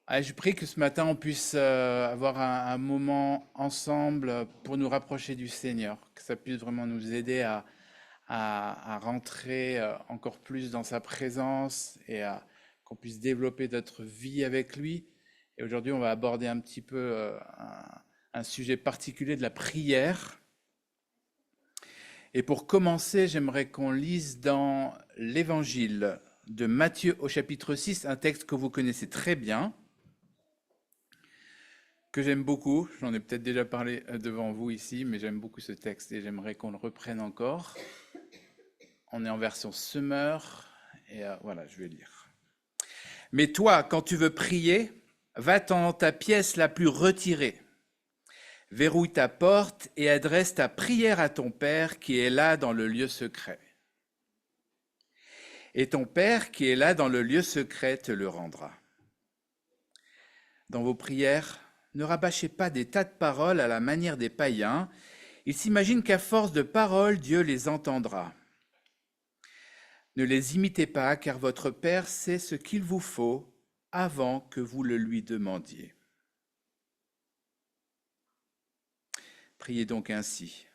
Je prie que ce matin, on puisse avoir un moment ensemble pour nous rapprocher du Seigneur, que ça puisse vraiment nous aider à rentrer encore plus dans sa présence et qu'on puisse développer notre vie avec lui. Et aujourd'hui, on va aborder un petit peu un sujet particulier de la prière. Et pour commencer, j'aimerais qu'on lise dans l'Évangile de Matthieu au chapitre 6, un texte que vous connaissez très bien, que j'aime beaucoup. J'en ai peut-être déjà parlé devant vous ici, mais j'aime beaucoup ce texte et j'aimerais qu'on le reprenne encore. On est en version Summer et voilà, je vais lire. Mais toi, quand tu veux prier, va dans ta pièce la plus retirée. Verrouille ta porte et adresse ta prière à ton Père qui est là dans le lieu secret. Et ton Père qui est là dans le lieu secret te le rendra. Dans vos prières, ne rabâchez pas des tas de paroles à la manière des païens. Ils s'imaginent qu'à force de paroles, Dieu les entendra. Ne les imitez pas, car votre Père sait ce qu'il vous faut avant que vous le lui demandiez. Priez donc ainsi.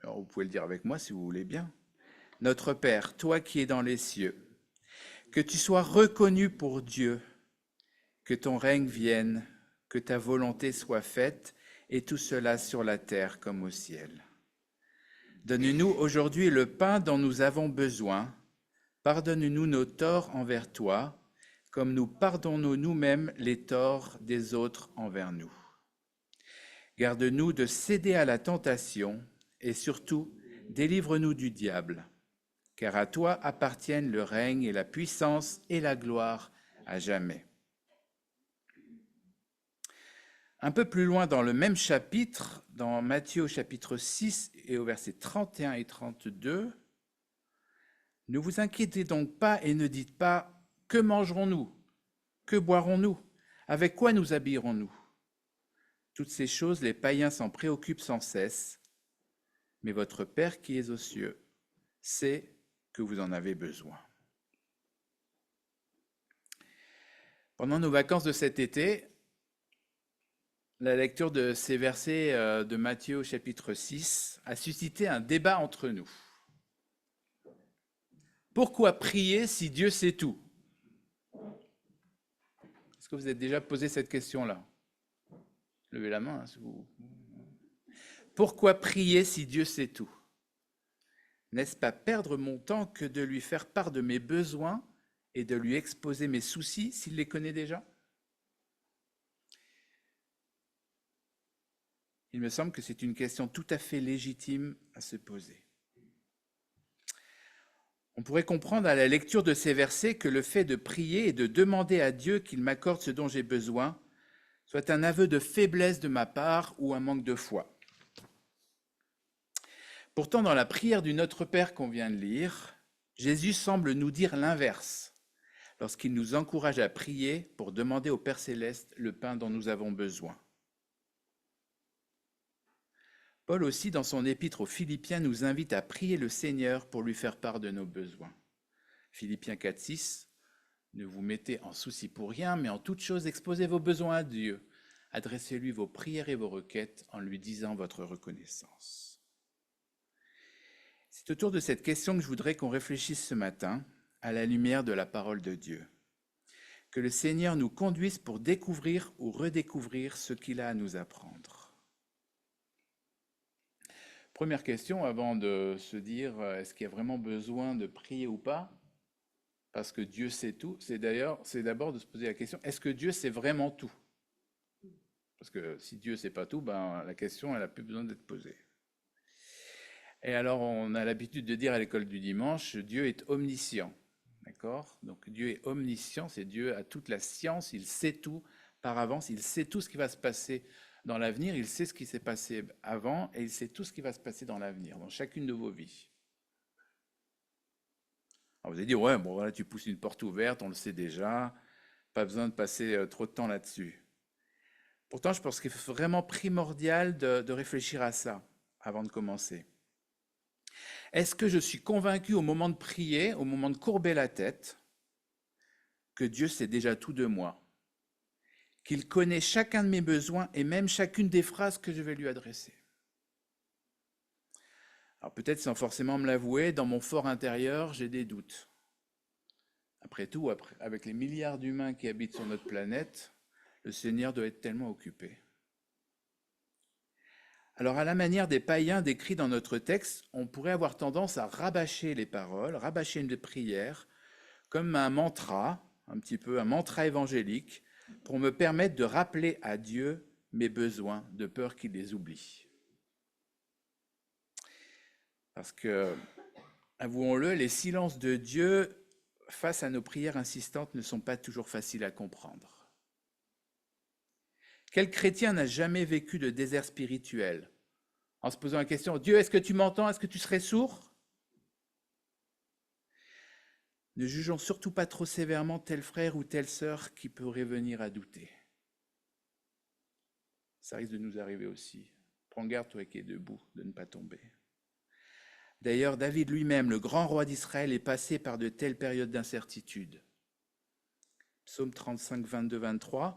Alors vous pouvez le dire avec moi si vous voulez bien. Notre Père, toi qui es dans les cieux, que tu sois reconnu pour Dieu, que ton règne vienne, que ta volonté soit faite, et tout cela sur la terre comme au ciel. Donne-nous aujourd'hui le pain dont nous avons besoin. Pardonne-nous nos torts envers toi, comme nous pardonnons nous-mêmes les torts des autres envers nous. Garde-nous de céder à la tentation et surtout, délivre-nous du diable, car à toi appartiennent le règne et la puissance et la gloire à jamais. Un peu plus loin dans le même chapitre, dans Matthieu au chapitre 6 et au verset 31 et 32, « Ne vous inquiétez donc pas et ne dites pas « Que mangerons-nous ? Que boirons-nous ? Avec quoi nous habillerons-nous ?» Toutes ces choses, les païens s'en préoccupent sans cesse, mais votre Père qui est aux cieux sait que vous en avez besoin. Pendant nos vacances de cet été, la lecture de ces versets de Matthieu au chapitre 6 a suscité un débat entre nous. Pourquoi prier si Dieu sait tout? Est-ce que vous avez déjà posé cette question-là? Levez la main. Si vous... Pourquoi prier si Dieu sait tout? N'est-ce pas perdre mon temps que de lui faire part de mes besoins et de lui exposer mes soucis s'il les connaît déjà? Il me semble que c'est une question tout à fait légitime à se poser. On pourrait comprendre à la lecture de ces versets que le fait de prier et de demander à Dieu qu'il m'accorde ce dont j'ai besoin soit un aveu de faiblesse de ma part ou un manque de foi. Pourtant, dans la prière du Notre Père qu'on vient de lire, Jésus semble nous dire l'inverse, lorsqu'il nous encourage à prier pour demander au Père Céleste le pain dont nous avons besoin. Paul aussi, dans son épître aux Philippiens, nous invite à prier le Seigneur pour lui faire part de nos besoins. Philippiens 4,6, ne vous mettez en souci pour rien, mais en toute chose exposez vos besoins à Dieu. Adressez-lui vos prières et vos requêtes en lui disant votre reconnaissance. C'est autour de cette question que je voudrais qu'on réfléchisse ce matin, à la lumière de la parole de Dieu. Que le Seigneur nous conduise pour découvrir ou redécouvrir ce qu'il a à nous apprendre. Première question avant de se dire est-ce qu'il y a vraiment besoin de prier ou pas? Parce que Dieu sait tout. C'est d'abord de se poser la question est-ce que Dieu sait vraiment tout? Parce que si Dieu ne sait pas tout, ben, la question elle n'a plus besoin d'être posée. Et alors on a l'habitude de dire à l'école du dimanche Dieu est omniscient. D'accord? Donc Dieu est omniscient, c'est Dieu a toute la science, il sait tout par avance, il sait tout ce qui va se passer dans l'avenir, il sait ce qui s'est passé avant et il sait tout ce qui va se passer dans l'avenir, dans chacune de vos vies. Alors vous allez dire, ouais, bon voilà, tu pousses une porte ouverte, on le sait déjà, pas besoin de passer trop de temps là-dessus. Pourtant, je pense qu'il est vraiment primordial de réfléchir à ça avant de commencer. Est-ce que je suis convaincu au moment de prier, au moment de courber la tête, que Dieu sait déjà tout de moi? qu'il connaît chacun de mes besoins et même chacune des phrases que je vais lui adresser. Alors peut-être sans forcément me l'avouer, dans mon fort intérieur, j'ai des doutes. Après tout, avec les milliards d'humains qui habitent sur notre planète, le Seigneur doit être tellement occupé. Alors à la manière des païens décrits dans notre texte, on pourrait avoir tendance à rabâcher les paroles, rabâcher une prière, comme un mantra, un petit peu un mantra évangélique, pour me permettre de rappeler à Dieu mes besoins, de peur qu'il les oublie. Parce que, avouons-le, les silences de Dieu face à nos prières insistantes ne sont pas toujours faciles à comprendre. Quel chrétien n'a jamais vécu de désert spirituel en se posant la question, Dieu, est-ce que tu m'entends? Est-ce que tu serais sourd? Ne jugeons surtout pas trop sévèrement tel frère ou telle sœur qui pourrait venir à douter. Ça risque de nous arriver aussi. Prends garde, toi qui es debout, de ne pas tomber. D'ailleurs, David lui-même, le grand roi d'Israël, est passé par de telles périodes d'incertitude. Psaume 35, 22, 23.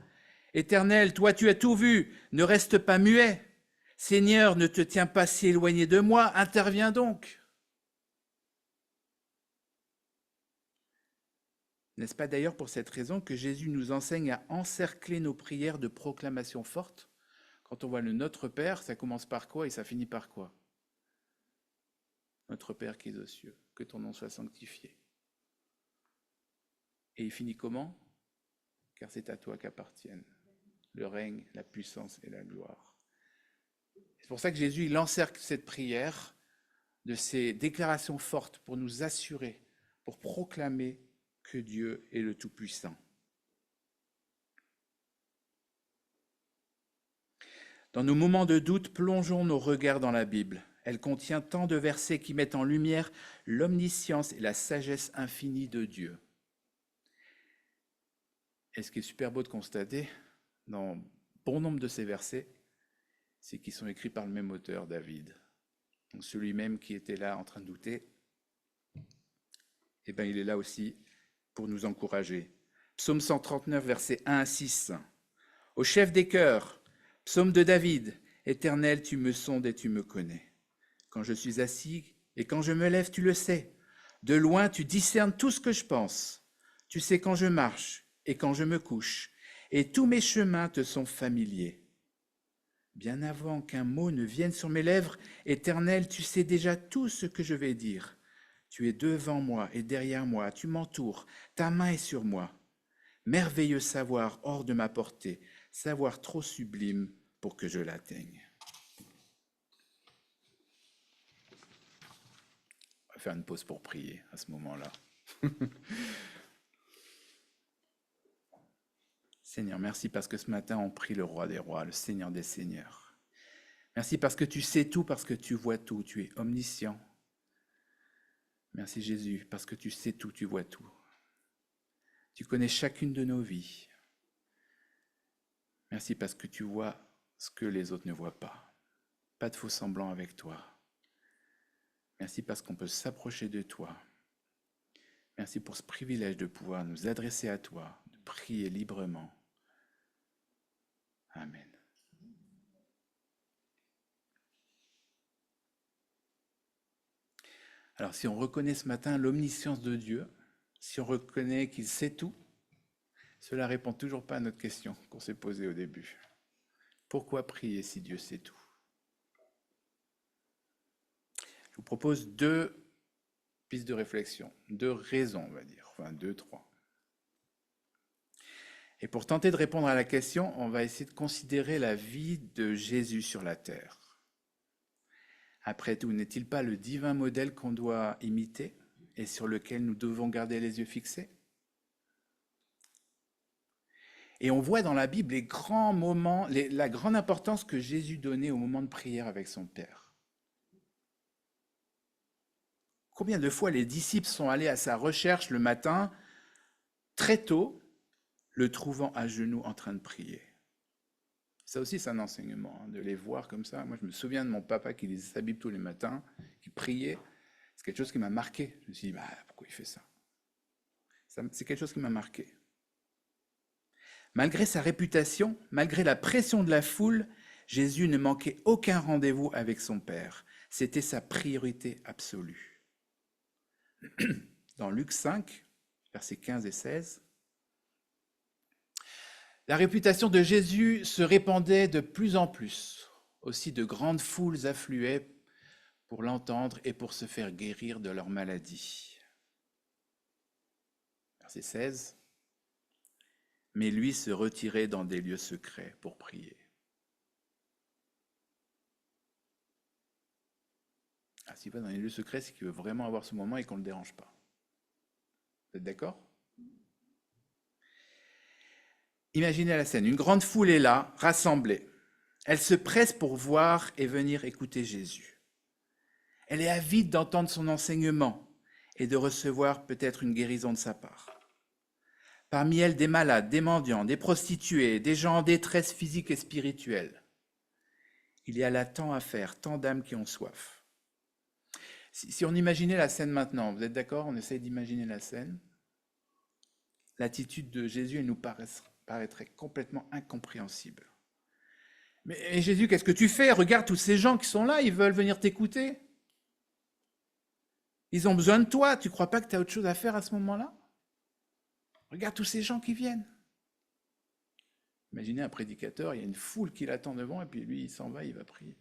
« Éternel, toi tu as tout vu, ne reste pas muet. Seigneur, ne te tiens pas si éloigné de moi, interviens donc. » N'est-ce pas d'ailleurs pour cette raison que Jésus nous enseigne à encercler nos prières de proclamation forte? Quand on voit le Notre Père, ça commence par quoi et ça finit par quoi? Notre Père qui es aux cieux, que ton nom soit sanctifié. Et il finit comment? Car c'est à toi qu'appartiennent le règne, la puissance et la gloire. C'est pour ça que Jésus il encercle cette prière de ces déclarations fortes pour nous assurer, pour proclamer que Dieu est le Tout-Puissant. Dans nos moments de doute, plongeons nos regards dans la Bible. Elle contient tant de versets qui mettent en lumière l'omniscience et la sagesse infinie de Dieu. Et ce qui est super beau de constater, dans bon nombre de ces versets, c'est qu'ils sont écrits par le même auteur, David. Donc celui même qui était là en train de douter, eh bien, il est là aussi pour nous encourager. Psaume 139, versets 1 à 6. Au chef des chœurs, psaume de David, Éternel, tu me sondes et tu me connais. Quand je suis assis et quand je me lève, tu le sais. De loin, tu discernes tout ce que je pense. Tu sais quand je marche et quand je me couche, et tous mes chemins te sont familiers. Bien avant qu'un mot ne vienne sur mes lèvres, Éternel, tu sais déjà tout ce que je vais dire. Tu es devant moi et derrière moi, tu m'entoures, ta main est sur moi. Merveilleux savoir hors de ma portée, savoir trop sublime pour que je l'atteigne. On va faire une pause pour prier à ce moment-là. Seigneur, merci parce que ce matin on prie le roi des rois, le Seigneur des seigneurs. Merci parce que tu sais tout, parce que tu vois tout, tu es omniscient. Merci Jésus, parce que tu sais tout, tu vois tout. Tu connais chacune de nos vies. Merci parce que tu vois ce que les autres ne voient pas. Pas de faux semblants avec toi. Merci parce qu'on peut s'approcher de toi. Merci pour ce privilège de pouvoir nous adresser à toi, de prier librement. Amen. Alors si on reconnaît ce matin l'omniscience de Dieu, si on reconnaît qu'il sait tout, cela ne répond toujours pas à notre question qu'on s'est posée au début. Pourquoi prier si Dieu sait tout? Je vous propose 2 pistes de réflexion, 2 raisons, on va dire, enfin 2, 3. Et pour tenter de répondre à la question, on va essayer de considérer la vie de Jésus sur la terre. Après tout, n'est-il pas le divin modèle qu'on doit imiter et sur lequel nous devons garder les yeux fixés? Et on voit dans la Bible les grands moments, la grande importance que Jésus donnait au moment de prière avec son Père. Combien de fois les disciples sont allés à sa recherche le matin, très tôt, le trouvant à genoux en train de prier? Ça aussi, c'est un enseignement, de les voir comme ça. Moi, je me souviens de mon papa qui lisait sa Bible tous les matins, qui priait. C'est quelque chose qui m'a marqué. Je me suis dit, pourquoi il fait ça? C'est quelque chose qui m'a marqué. Malgré sa réputation, malgré la pression de la foule, Jésus ne manquait aucun rendez-vous avec son Père. C'était sa priorité absolue. Dans Luc 5, versets 15 et 16, la réputation de Jésus se répandait de plus en plus. Aussi de grandes foules affluaient pour l'entendre et pour se faire guérir de leur maladie. Verset 16. Mais lui se retirait dans des lieux secrets pour prier. S'il va dans les lieux secrets, c'est qu'il veut vraiment avoir ce moment et qu'on ne le dérange pas. Vous êtes d'accord? Imaginez la scène, une grande foule est là, rassemblée. Elle se presse pour voir et venir écouter Jésus. Elle est avide d'entendre son enseignement et de recevoir peut-être une guérison de sa part. Parmi elles, des malades, des mendiants, des prostituées, des gens en détresse physique et spirituelle. Il y a là tant à faire, tant d'âmes qui ont soif. Si on imaginait la scène maintenant, vous êtes d'accord? On essaye d'imaginer la scène. L'attitude de Jésus, elle nous paraîtrait complètement incompréhensible. Mais Jésus, qu'est-ce que tu fais? Regarde tous ces gens qui sont là, ils veulent venir t'écouter. Ils ont besoin de toi, tu ne crois pas que tu as autre chose à faire à ce moment-là? Regarde tous ces gens qui viennent. Imaginez un prédicateur, il y a une foule qui l'attend devant, et puis lui, il s'en va, il va prier.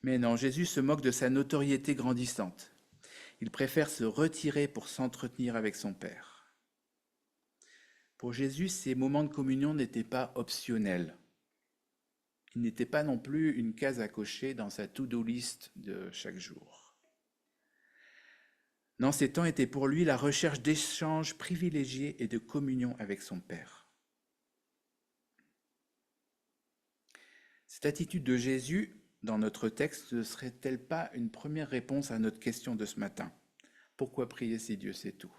Mais non, Jésus se moque de sa notoriété grandissante. Il préfère se retirer pour s'entretenir avec son Père. Pour Jésus, ces moments de communion n'étaient pas optionnels. Ils n'étaient pas non plus une case à cocher dans sa to-do list de chaque jour. Non, ces temps étaient pour lui la recherche d'échanges privilégiés et de communion avec son Père. Cette attitude de Jésus dans notre texte ne serait-elle pas une première réponse à notre question de ce matin? Pourquoi prier si Dieu sait tout?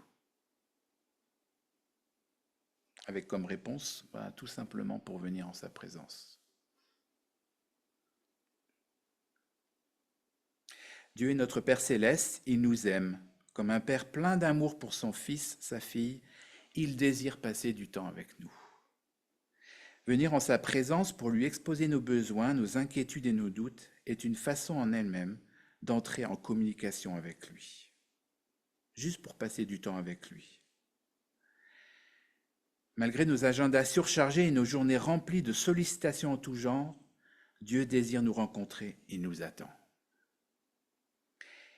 Avec comme réponse, tout simplement pour venir en sa présence. Dieu est notre Père céleste, il nous aime. Comme un père plein d'amour pour son fils, sa fille, il désire passer du temps avec nous. Venir en sa présence pour lui exposer nos besoins, nos inquiétudes et nos doutes est une façon en elle-même d'entrer en communication avec lui. Juste pour passer du temps avec lui. Malgré nos agendas surchargés et nos journées remplies de sollicitations en tout genre, Dieu désire nous rencontrer et nous attend.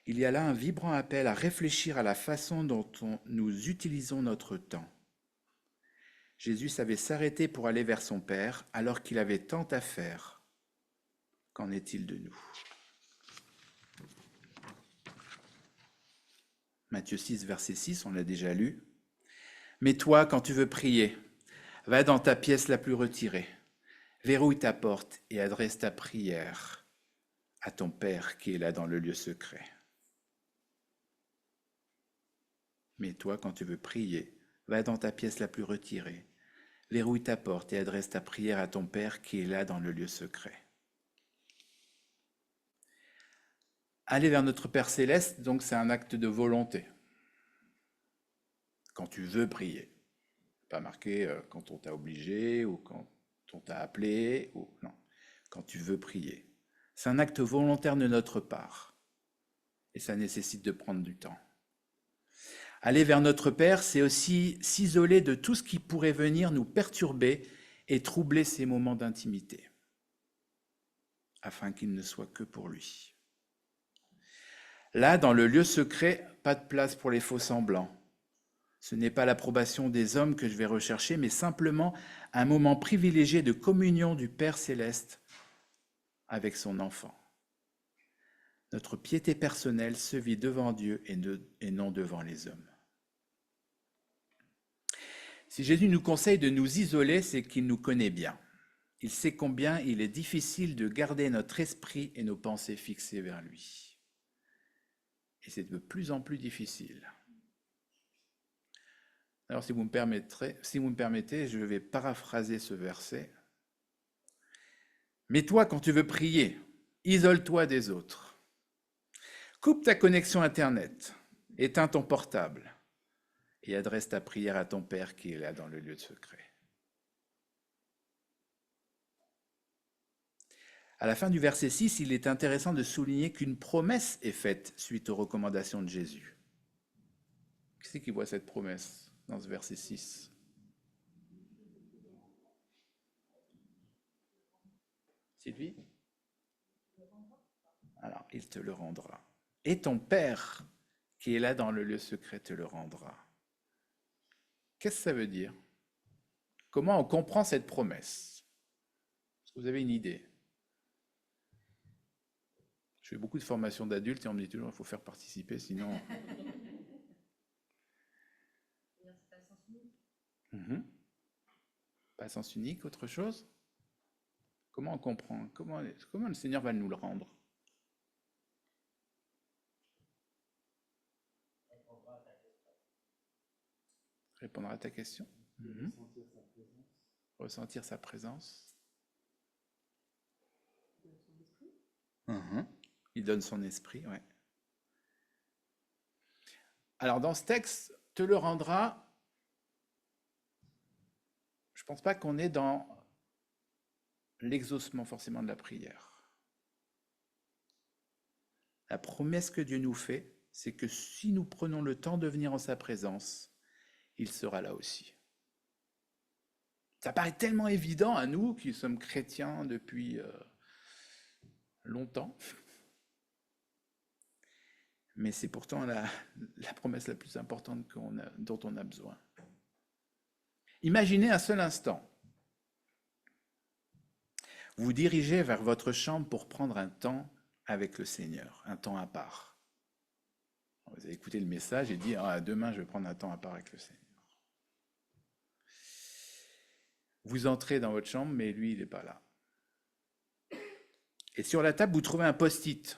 Il y a là un vibrant appel à réfléchir à la façon dont nous utilisons notre temps. Jésus savait s'arrêter pour aller vers son Père alors qu'il avait tant à faire. Qu'en est-il de nous? Matthieu 6, verset 6, on l'a déjà lu. Mais toi, quand tu veux prier, va dans ta pièce la plus retirée, verrouille ta porte et adresse ta prière à ton Père qui est là dans le lieu secret. Mais toi, quand tu veux prier, va dans ta pièce la plus retirée, verrouille ta porte et adresse ta prière à ton Père qui est là dans le lieu secret. Aller vers notre Père céleste, donc c'est un acte de volonté. Quand tu veux prier. Pas marqué quand on t'a obligé ou quand on t'a appelé. Non, quand tu veux prier. C'est un acte volontaire de notre part. Et ça nécessite de prendre du temps. Aller vers notre Père, c'est aussi s'isoler de tout ce qui pourrait venir nous perturber et troubler ces moments d'intimité, afin qu'ils ne soient que pour lui. Là, dans le lieu secret, pas de place pour les faux-semblants. Ce n'est pas l'approbation des hommes que je vais rechercher, mais simplement un moment privilégié de communion du Père céleste avec son enfant. Notre piété personnelle se vit devant Dieu et non devant les hommes. Si Jésus nous conseille de nous isoler, c'est qu'il nous connaît bien. Il sait combien il est difficile de garder notre esprit et nos pensées fixées vers lui. Et c'est de plus en plus difficile. Alors si vous me permettez, je vais paraphraser ce verset. Mais toi, quand tu veux prier, isole-toi des autres. Coupe ta connexion Internet, éteins ton portable et adresse ta prière à ton Père qui est là dans le lieu de secret. À la fin du verset 6, il est intéressant de souligner qu'une promesse est faite suite aux recommandations de Jésus. Qui c'est qui voit cette promesse dans ce verset 6? Sylvie? Alors, il te le rendra. Et ton Père, qui est là dans le lieu secret, te le rendra. Qu'est-ce que ça veut dire? Comment on comprend cette promesse? Est-ce que vous avez une idée? Je fais beaucoup de formations d'adultes et on me dit toujours qu'il faut faire participer, sinon... Pas sens unique, autre chose? Comment on comprend? Comment le Seigneur va nous le rendre? Répondra à ta question. Ressentir sa présence. Il donne son esprit, ouais. Alors dans ce texte, te le rendra. Je ne pense pas qu'on est dans l'exaucement forcément de la prière. La promesse que Dieu nous fait, c'est que si nous prenons le temps de venir en sa présence, il sera là aussi. Ça paraît tellement évident à nous qui sommes chrétiens depuis longtemps. Mais c'est pourtant la promesse la plus importante dont on a besoin. Imaginez un seul instant. Vous vous dirigez vers votre chambre pour prendre un temps avec le Seigneur, un temps à part. Vous avez écouté le message et dit demain je vais prendre un temps à part avec le Seigneur. Vous entrez dans votre chambre, mais lui, il n'est pas là. Et sur la table, vous trouvez un post-it.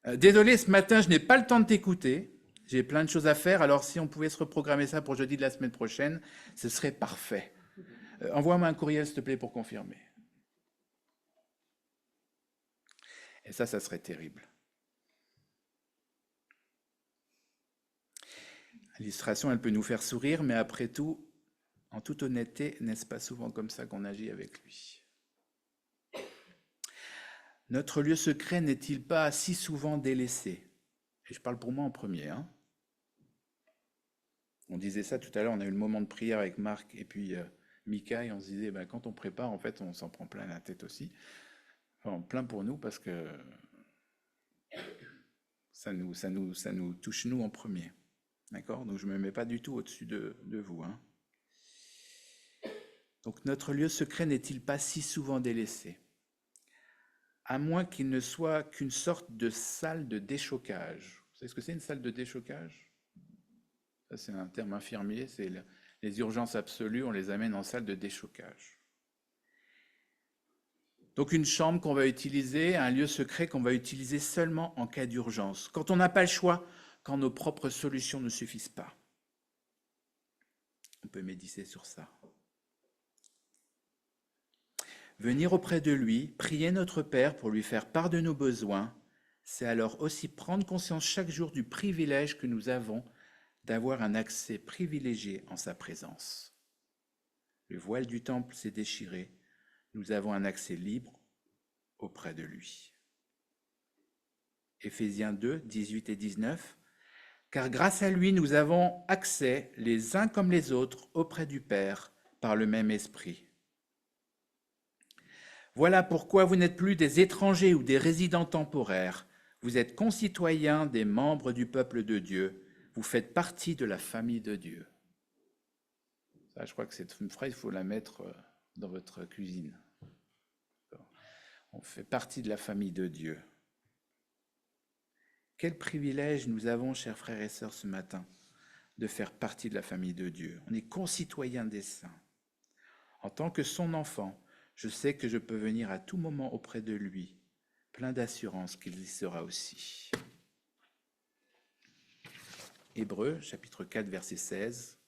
Désolé, ce matin, je n'ai pas le temps de t'écouter. J'ai plein de choses à faire, alors si on pouvait se reprogrammer ça pour jeudi de la semaine prochaine, ce serait parfait. Envoie-moi un courriel, s'il te plaît, pour confirmer. Et ça serait terrible. L'illustration, elle peut nous faire sourire, mais après tout, en toute honnêteté, n'est-ce pas souvent comme ça qu'on agit avec lui? Notre lieu secret n'est-il pas si souvent délaissé? Et je parle pour moi en premier. On disait ça tout à l'heure, on a eu le moment de prière avec Marc et puis Mika, et on se disait, quand on prépare, en fait, on s'en prend plein la tête aussi. Enfin, plein pour nous, parce que ça nous touche nous en premier. D'accord? Donc je ne me mets pas du tout au-dessus de vous. Donc notre lieu secret n'est-il pas si souvent délaissé? À moins qu'il ne soit qu'une sorte de salle de déchocage. Vous savez ce que c'est une salle de déchocage? Ça, c'est un terme infirmier, c'est les urgences absolues, on les amène en salle de déchocage. Donc une chambre qu'on va utiliser, un lieu secret qu'on va utiliser seulement en cas d'urgence, quand on n'a pas le choix, quand nos propres solutions ne suffisent pas. On peut méditer sur ça. Venir auprès de lui, prier notre Père pour lui faire part de nos besoins, c'est alors aussi prendre conscience chaque jour du privilège que nous avons d'avoir un accès privilégié en sa présence. Le voile du temple s'est déchiré, nous avons un accès libre auprès de lui. Éphésiens 2, 18 et 19. Car grâce à lui, nous avons accès, les uns comme les autres, auprès du Père, par le même esprit. Voilà pourquoi vous n'êtes plus des étrangers ou des résidents temporaires. Vous êtes concitoyens des membres du peuple de Dieu. Vous faites partie de la famille de Dieu. Ça, je crois que cette phrase, il faut la mettre dans votre cuisine. On fait partie de la famille de Dieu. Quel privilège nous avons, chers frères et sœurs, ce matin, de faire partie de la famille de Dieu. On est concitoyens des saints. En tant que son enfant, je sais que je peux venir à tout moment auprès de lui, plein d'assurance qu'il y sera aussi. Hébreux, chapitre 4, verset 16,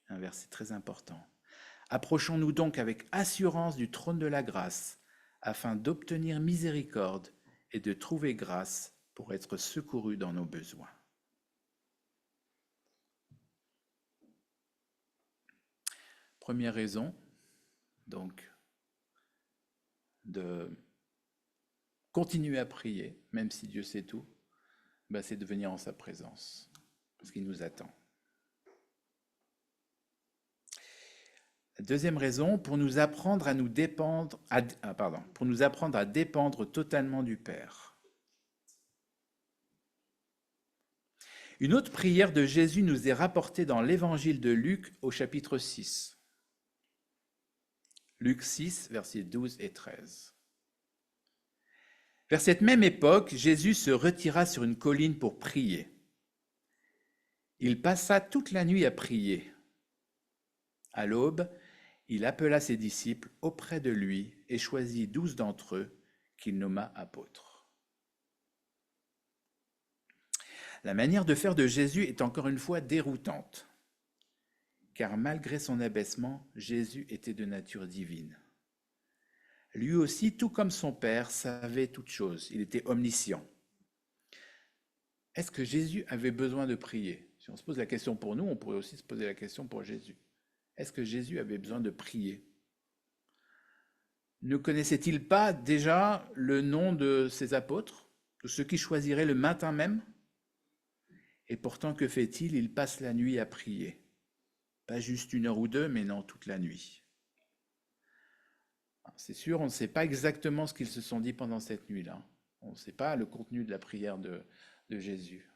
un verset très important. Approchons-nous donc avec assurance du trône de la grâce, afin d'obtenir miséricorde et de trouver grâce pour être secourus dans nos besoins. Première raison, donc, de continuer à prier, même si Dieu sait tout, c'est de venir en sa présence, parce qu'il nous attend. La deuxième raison, pour nous apprendre à pour nous apprendre à dépendre totalement du Père. Une autre prière de Jésus nous est rapportée dans l'évangile de Luc au chapitre 6. Luc 6, versets 12 et 13. Vers cette même époque, Jésus se retira sur une colline pour prier. Il passa toute la nuit à prier. À l'aube, il appela ses disciples auprès de lui et choisit 12 d'entre eux qu'il nomma apôtres. La manière de faire de Jésus est encore une fois déroutante, car malgré son abaissement, Jésus était de nature divine. Lui aussi, tout comme son Père, savait toutes choses, il était omniscient. Est-ce que Jésus avait besoin de prier? Si on se pose la question pour nous, on pourrait aussi se poser la question pour Jésus. Est-ce que Jésus avait besoin de prier? Ne connaissait-il pas déjà le nom de ses apôtres, de ceux qui choisiraient le matin même? Et pourtant, que fait-il? Il passe la nuit à prier. Pas juste 1 heure ou 2, mais non, toute la nuit. C'est sûr, on ne sait pas exactement ce qu'ils se sont dit pendant cette nuit-là. On ne sait pas le contenu de la prière de Jésus.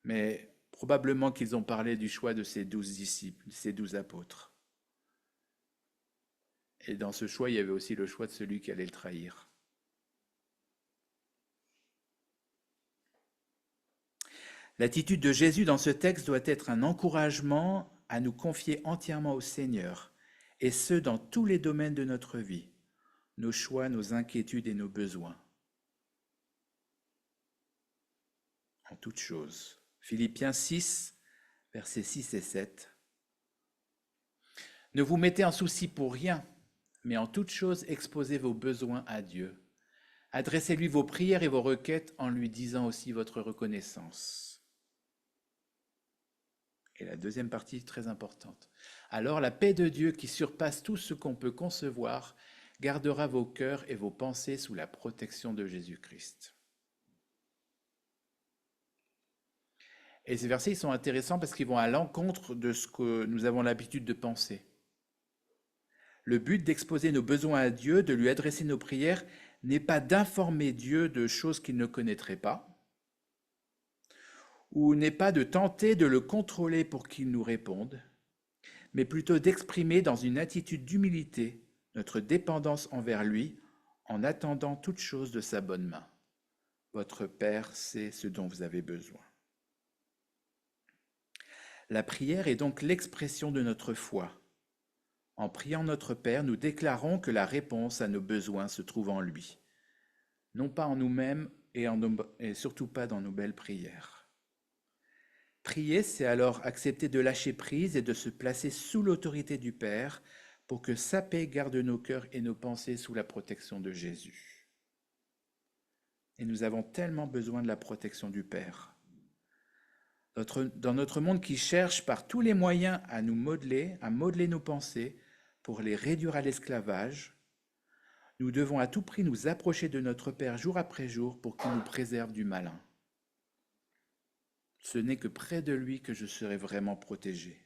Mais probablement qu'ils ont parlé du choix de ces 12 disciples, ces 12 apôtres. Et dans ce choix, il y avait aussi le choix de celui qui allait le trahir. L'attitude de Jésus dans ce texte doit être un encouragement à nous confier entièrement au Seigneur, et ce, dans tous les domaines de notre vie, nos choix, nos inquiétudes et nos besoins. En toutes choses. Philippiens 6, versets 6 et 7. Ne vous mettez en souci pour rien, mais en toutes choses exposez vos besoins à Dieu. Adressez-lui vos prières et vos requêtes en lui disant aussi votre reconnaissance. Et la deuxième partie très importante. Alors la paix de Dieu qui surpasse tout ce qu'on peut concevoir gardera vos cœurs et vos pensées sous la protection de Jésus-Christ. Et ces versets ils sont intéressants parce qu'ils vont à l'encontre de ce que nous avons l'habitude de penser. Le but d'exposer nos besoins à Dieu, de lui adresser nos prières, n'est pas d'informer Dieu de choses qu'il ne connaîtrait pas, ou n'est pas de tenter de le contrôler pour qu'il nous réponde, mais plutôt d'exprimer dans une attitude d'humilité notre dépendance envers lui en attendant toute chose de sa bonne main. Votre Père sait ce dont vous avez besoin. La prière est donc l'expression de notre foi. En priant notre Père, nous déclarons que la réponse à nos besoins se trouve en lui, non pas en nous-mêmes et surtout pas dans nos belles prières. Prier, c'est alors accepter de lâcher prise et de se placer sous l'autorité du Père pour que sa paix garde nos cœurs et nos pensées sous la protection de Jésus. Et nous avons tellement besoin de la protection du Père. Dans notre monde qui cherche par tous les moyens à modeler nos pensées pour les réduire à l'esclavage, nous devons à tout prix nous approcher de notre Père jour après jour pour qu'il nous préserve du malin. Ce n'est que près de lui que je serai vraiment protégé.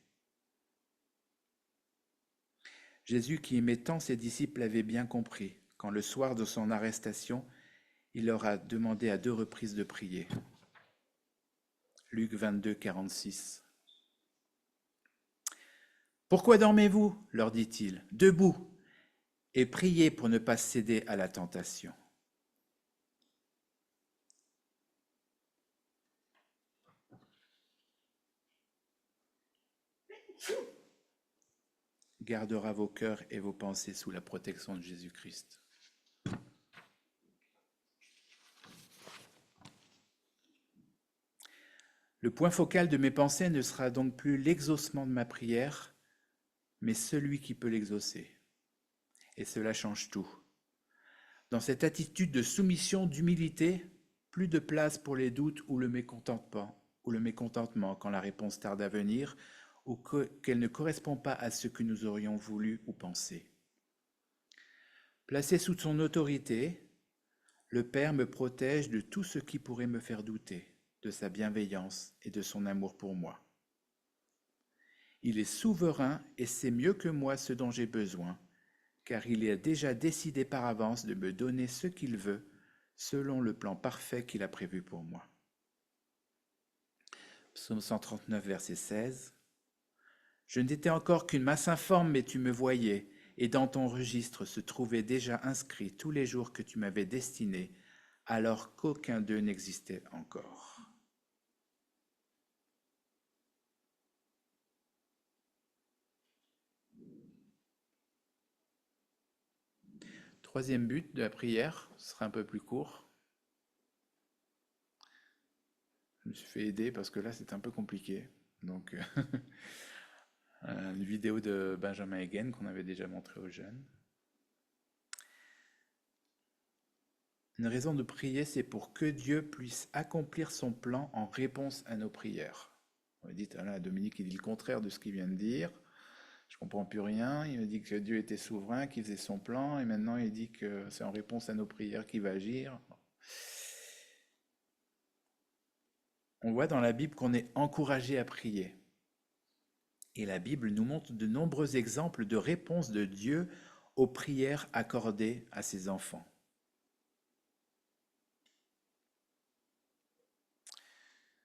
Jésus, qui aimait tant ses disciples, l'avait bien compris, quand le soir de son arrestation, il leur a demandé à 2 reprises de prier. Luc 22, 46. « Pourquoi dormez-vous » leur dit-il. « Debout, et priez pour ne pas céder à la tentation. » Gardera vos cœurs et vos pensées sous la protection de Jésus-Christ. Le point focal de mes pensées ne sera donc plus l'exaucement de ma prière, mais celui qui peut l'exaucer. Et cela change tout. Dans cette attitude de soumission, d'humilité, plus de place pour les doutes ou le mécontentement quand la réponse tarde à venir, ou qu'elle ne correspond pas à ce que nous aurions voulu ou pensé. Placé sous son autorité, le Père me protège de tout ce qui pourrait me faire douter de sa bienveillance et de son amour pour moi. Il est souverain et sait mieux que moi ce dont j'ai besoin, car il a déjà décidé par avance de me donner ce qu'il veut, selon le plan parfait qu'il a prévu pour moi. Psaume 139, verset 16. Je n'étais encore qu'une masse informe, mais tu me voyais, et dans ton registre se trouvaient déjà inscrits tous les jours que tu m'avais destinés, alors qu'aucun d'eux n'existait encore. Troisième but de la prière, ce sera un peu plus court. Je me suis fait aider parce que là c'est un peu compliqué. Donc une vidéo de Benjamin Hagen qu'on avait déjà montré aux jeunes. Une raison de prier, c'est pour que Dieu puisse accomplir son plan en réponse à nos prières. On dit, ah là, Dominique, il dit le contraire de ce qu'il vient de dire. Je ne comprends plus rien. Il me dit que Dieu était souverain, qu'il faisait son plan, et maintenant il dit que c'est en réponse à nos prières qu'il va agir. On voit dans la Bible qu'on est encouragé à prier. Et la Bible nous montre de nombreux exemples de réponses de Dieu aux prières accordées à ses enfants.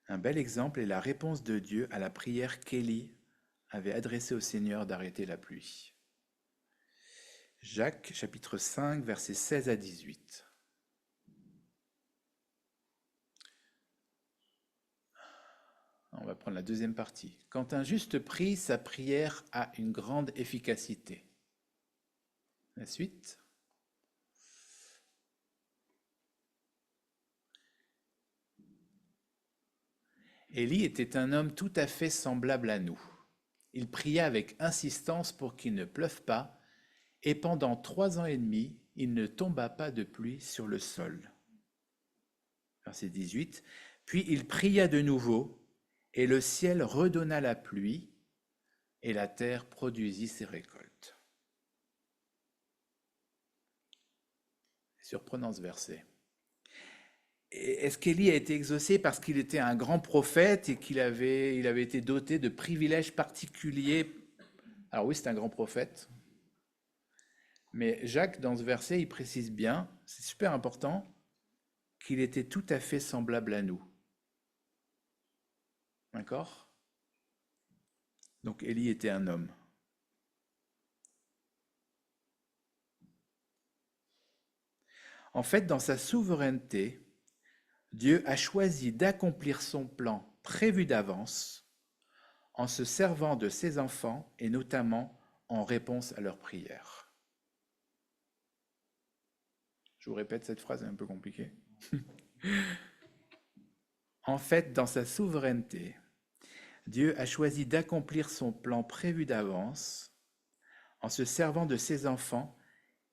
Un bel exemple est la réponse de Dieu à la prière qu'Élie avait adressée au Seigneur d'arrêter la pluie. Jacques chapitre 5 versets 16 à 18. On va prendre la deuxième partie. Quand un juste prie, sa prière a une grande efficacité. La suite. Élie était un homme tout à fait semblable à nous. Il pria avec insistance pour qu'il ne pleuve pas, et pendant 3 ans et demi, il ne tomba pas de pluie sur le sol. Verset 18. Puis il pria de nouveau, et le ciel redonna la pluie, et la terre produisit ses récoltes. Surprenant ce verset. Est-ce qu'Élie a été exaucé parce qu'il était un grand prophète et qu'il avait été doté de privilèges particuliers? Alors oui, c'est un grand prophète. Mais Jacques, dans ce verset, il précise bien, c'est super important, qu'il était tout à fait semblable à nous. D'accord? Donc Élie était un homme. En fait, dans sa souveraineté, Dieu a choisi d'accomplir son plan prévu d'avance en se servant de ses enfants et notamment en réponse à leurs prières. Je vous répète, cette phrase est un peu compliquée. En fait, dans sa souveraineté, Dieu a choisi d'accomplir son plan prévu d'avance en se servant de ses enfants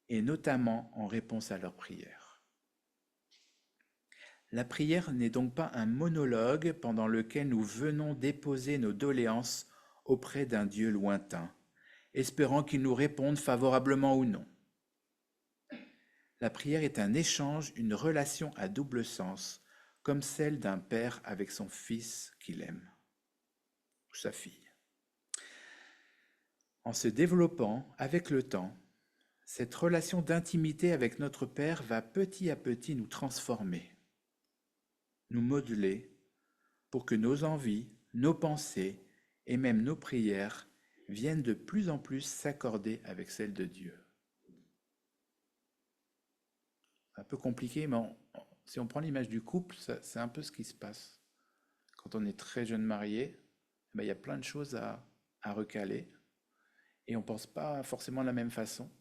et notamment en réponse à leurs prières. La prière n'est donc pas un monologue pendant lequel nous venons déposer nos doléances auprès d'un Dieu lointain, espérant qu'il nous réponde favorablement ou non. La prière est un échange, une relation à double sens, comme celle d'un père avec son fils qu'il aime, ou sa fille. En se développant avec le temps, cette relation d'intimité avec notre Père va petit à petit nous transformer, nous modeler, pour que nos envies, nos pensées et même nos prières viennent de plus en plus s'accorder avec celles de Dieu. Un peu compliqué, mais si on prend l'image du couple, c'est un peu ce qui se passe. Quand on est très jeune marié, il y a plein de choses à recaler et on ne pense pas forcément de la même façon.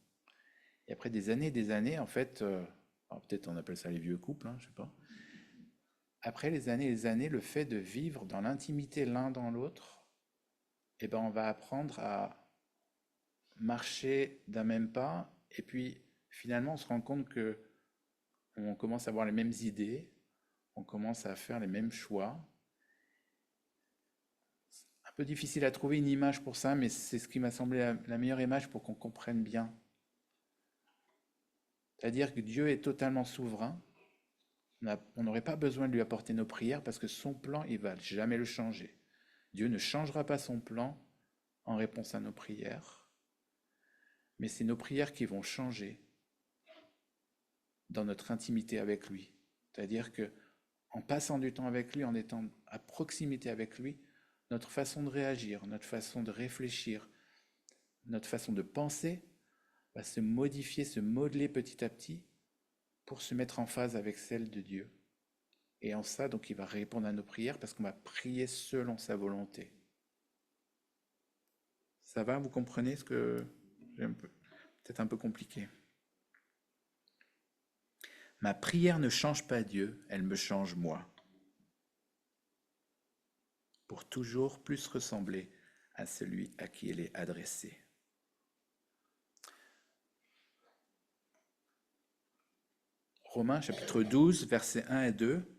Et après des années, en fait, alors peut-être on appelle ça les vieux couples, je sais pas. Après les années, le fait de vivre dans l'intimité l'un dans l'autre, on va apprendre à marcher d'un même pas, et puis finalement on se rend compte que on commence à avoir les mêmes idées, on commence à faire les mêmes choix. Un peu difficile à trouver une image pour ça, mais c'est ce qui m'a semblé la meilleure image pour qu'on comprenne bien. C'est-à-dire que Dieu est totalement souverain. On n'aurait pas besoin de lui apporter nos prières parce que son plan, il ne va jamais le changer. Dieu ne changera pas son plan en réponse à nos prières, mais c'est nos prières qui vont changer dans notre intimité avec lui. C'est-à-dire que en passant du temps avec lui, en étant à proximité avec lui, notre façon de réagir, notre façon de réfléchir, notre façon de penser va se modifier, se modeler petit à petit pour se mettre en phase avec celle de Dieu. Et en ça, donc, il va répondre à nos prières parce qu'on va prier selon sa volonté. Ça va, vous comprenez ce que j'ai peut-être un peu compliqué. Ma prière ne change pas Dieu, elle me change moi. Pour toujours plus ressembler à celui à qui elle est adressée. Romains chapitre 12, versets 1 et 2.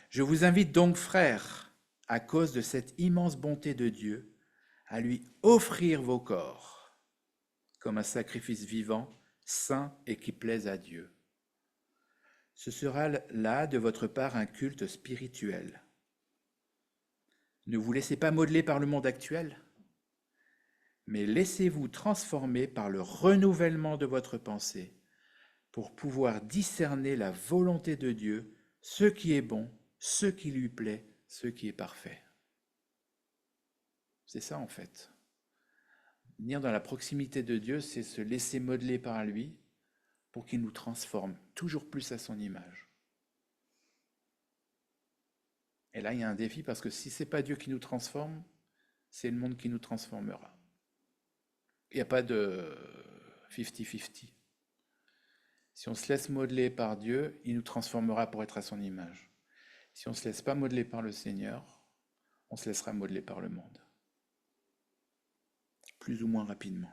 Je vous invite donc, frères, à cause de cette immense bonté de Dieu, à lui offrir vos corps comme un sacrifice vivant, saint et qui plaise à Dieu. Ce sera là de votre part un culte spirituel. Ne vous laissez pas modeler par le monde actuel, mais laissez-vous transformer par le renouvellement de votre pensée pour pouvoir discerner la volonté de Dieu, ce qui est bon, ce qui lui plaît, ce qui est parfait. C'est ça en fait. Venir dans la proximité de Dieu, c'est se laisser modeler par lui pour qu'il nous transforme toujours plus à son image. Et là, il y a un défi parce que si ce n'est pas Dieu qui nous transforme, c'est le monde qui nous transformera. Il n'y a pas de 50-50. Si on se laisse modeler par Dieu, il nous transformera pour être à son image. Si on ne se laisse pas modeler par le Seigneur, on se laissera modeler par le monde. Plus ou moins rapidement.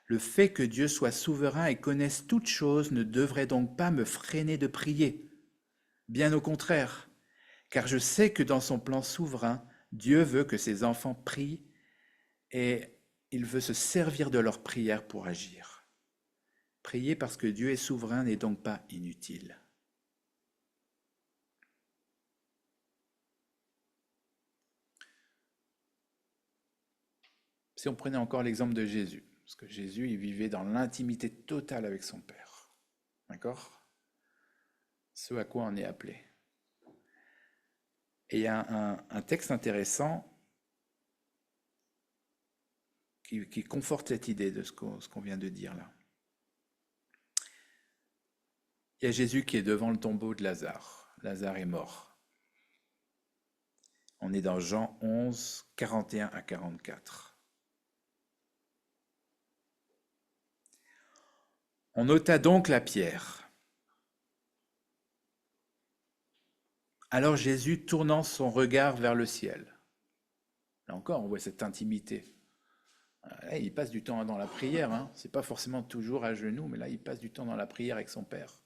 Le fait que Dieu soit souverain et connaisse toutes choses ne devrait donc pas me freiner de prier. Bien au contraire, car je sais que dans son plan souverain, Dieu veut que ses enfants prient et il veut se servir de leurs prières pour agir. Prier parce que Dieu est souverain n'est donc pas inutile. Si on prenait encore l'exemple de Jésus, parce que Jésus, il vivait dans l'intimité totale avec son Père. D'accord ? Ce à quoi on est appelé. Et il y a un texte intéressant qui conforte cette idée de ce qu'on vient de dire là. Il y a Jésus qui est devant le tombeau de Lazare. Lazare est mort. On est dans Jean 11, 41 à 44. On ôta donc la pierre. Alors Jésus, tournant son regard vers le ciel. Là encore, on voit cette intimité. Là, il passe du temps dans la prière. Hein. Ce n'est pas forcément toujours à genoux, mais là, il passe du temps dans la prière avec son Père.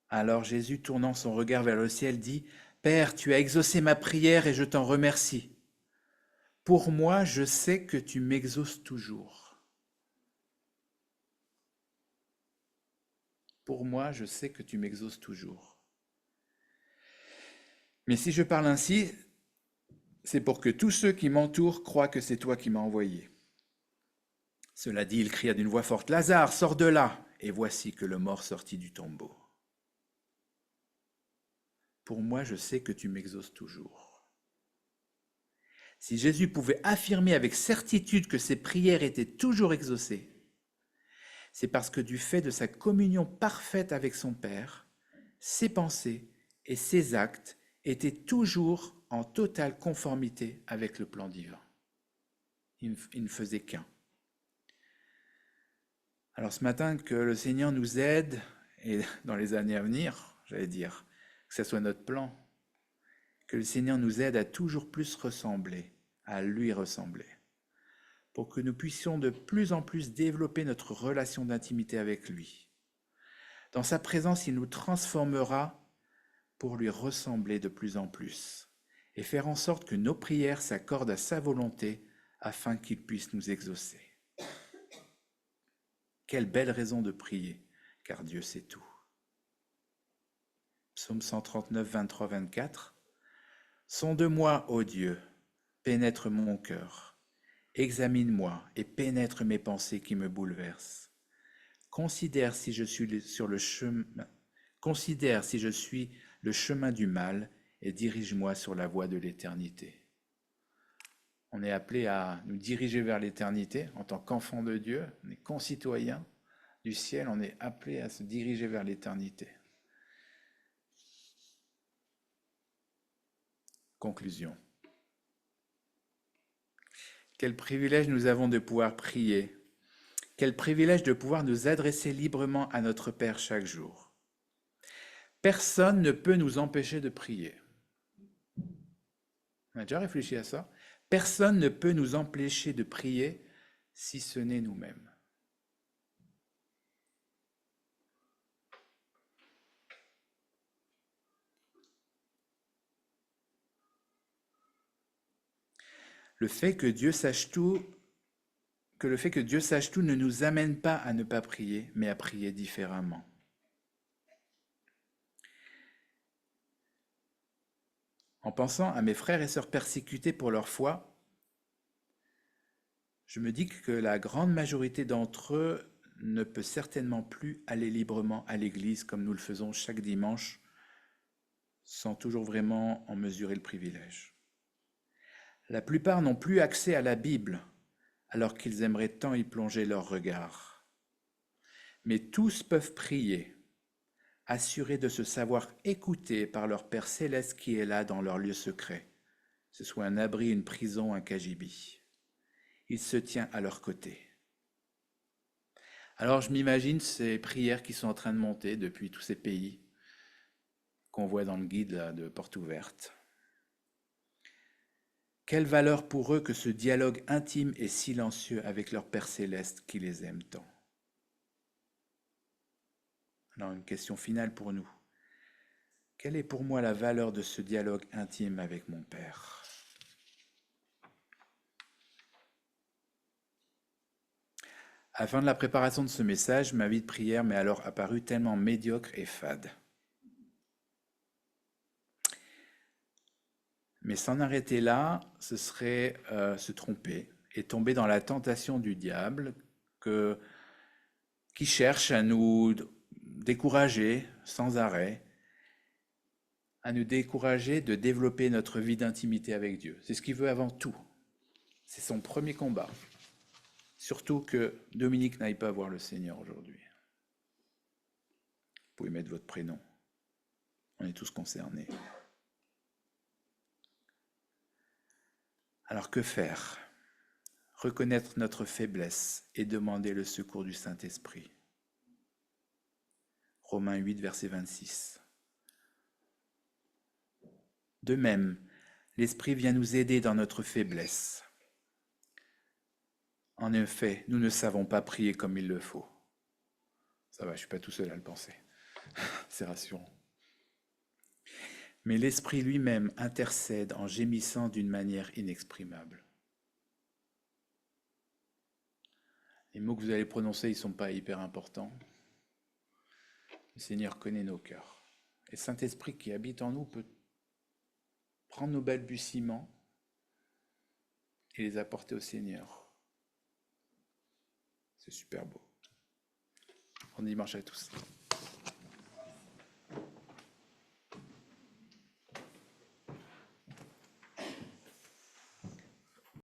Alors Jésus, tournant son regard vers le ciel, dit « Père, tu as exaucé ma prière et je t'en remercie. Pour moi, je sais que tu m'exauces toujours. Pour moi, je sais que tu m'exauces toujours. Mais si je parle ainsi, c'est pour que tous ceux qui m'entourent croient que c'est toi qui m'as envoyé. » Cela dit, il cria d'une voix forte « Lazare, sors de là !» Et voici que le mort sortit du tombeau. Pour moi, je sais que tu m'exauces toujours. Si Jésus pouvait affirmer avec certitude que ses prières étaient toujours exaucées, c'est parce que du fait de sa communion parfaite avec son Père, ses pensées et ses actes étaient toujours en totale conformité avec le plan divin. Il ne faisait qu'un. Alors ce matin, que le Seigneur nous aide, et dans les années à venir, j'allais dire, que ce soit notre plan, que le Seigneur nous aide à toujours plus ressembler, à lui ressembler, pour que nous puissions de plus en plus développer notre relation d'intimité avec lui. Dans sa présence, il nous transformera pour lui ressembler de plus en plus et faire en sorte que nos prières s'accordent à sa volonté afin qu'il puisse nous exaucer. Quelle belle raison de prier, car Dieu sait tout. Psaume 139, 23, 24. Sonde-moi, ô Dieu, pénètre mon cœur. Examine-moi et pénètre mes pensées qui me bouleversent. Considère si je suis le chemin du mal et dirige-moi sur la voie de l'éternité. On est appelé à nous diriger vers l'éternité en tant qu'enfants de Dieu, on est concitoyens du ciel, on est appelé à se diriger vers l'éternité. Conclusion. Quel privilège nous avons de pouvoir prier. Quel privilège de pouvoir nous adresser librement à notre Père chaque jour. Personne ne peut nous empêcher de prier. On a déjà réfléchi à ça? Personne ne peut nous empêcher de prier si ce n'est nous-mêmes. Le fait que Dieu sache tout ne nous amène pas à ne pas prier, mais à prier différemment. En pensant à mes frères et sœurs persécutés pour leur foi, je me dis que la grande majorité d'entre eux ne peut certainement plus aller librement à l'église comme nous le faisons chaque dimanche, sans toujours vraiment en mesurer le privilège. La plupart n'ont plus accès à la Bible, alors qu'ils aimeraient tant y plonger leur regard. Mais tous peuvent prier, assurés de se savoir écoutés par leur Père céleste qui est là dans leur lieu secret, que ce soit un abri, une prison, un cagibi. Il se tient à leur côté. Alors je m'imagine ces prières qui sont en train de monter depuis tous ces pays qu'on voit dans le guide là, de Porte Ouverte. Quelle valeur pour eux que ce dialogue intime et silencieux avec leur Père céleste qui les aime tant. Alors une question finale pour nous. Quelle est pour moi la valeur de ce dialogue intime avec mon Père? À la fin de la préparation de ce message, ma vie de prière m'est alors apparue tellement médiocre et fade. Mais s'en arrêter là, ce serait se tromper et tomber dans la tentation du diable qui cherche à nous décourager sans arrêt, à nous décourager de développer notre vie d'intimité avec Dieu. C'est ce qu'il veut avant tout. C'est son premier combat. Surtout que Dominique n'aille pas voir le Seigneur aujourd'hui. Vous pouvez mettre votre prénom. On est tous concernés. Alors que faire? Reconnaître notre faiblesse et demander le secours du Saint-Esprit. Romains 8, verset 26. De même, l'Esprit vient nous aider dans notre faiblesse. En effet, nous ne savons pas prier comme il le faut. Ça va, je ne suis pas tout seul à le penser. C'est rassurant. Mais l'Esprit lui-même intercède en gémissant d'une manière inexprimable. Les mots que vous allez prononcer, ils ne sont pas hyper importants. Le Seigneur connaît nos cœurs. Et le Saint-Esprit qui habite en nous peut prendre nos balbutiements et les apporter au Seigneur. C'est super beau. Bon dimanche à tous.